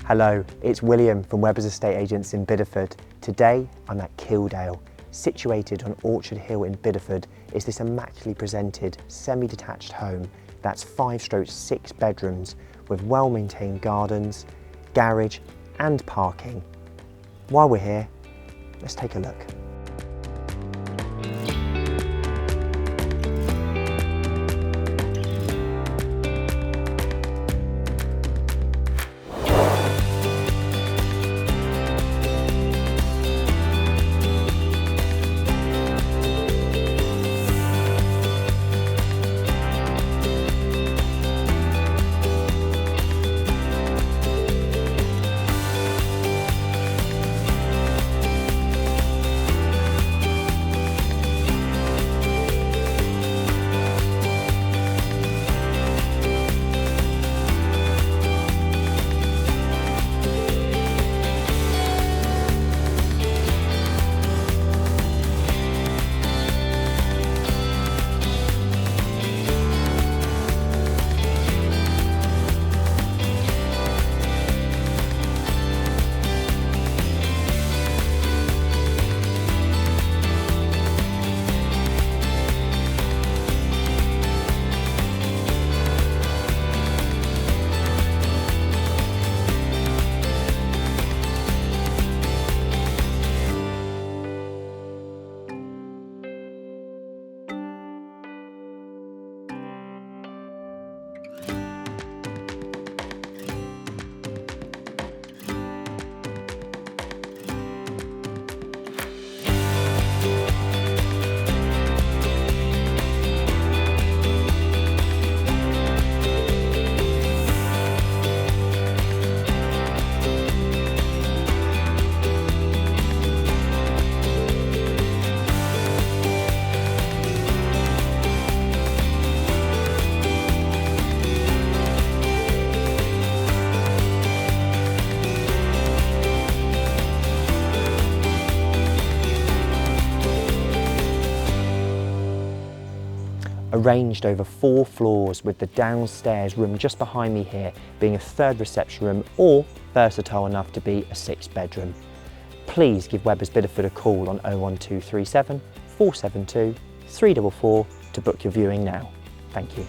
Hello, it's William from Webber's Estate Agents in Bideford. Today I'm at Kildale. Situated on Orchard Hill in Bideford is this immaculately presented semi-detached home that's 5/6 bedrooms with well-maintained gardens, garage and parking. While we're here, let's take a look. Arranged over 4 floors with the downstairs room just behind me here being a 3rd reception room or versatile enough to be a 6th bedroom. Please give Webber's Bideford a call on 01237 472 344 to book your viewing now. Thank you.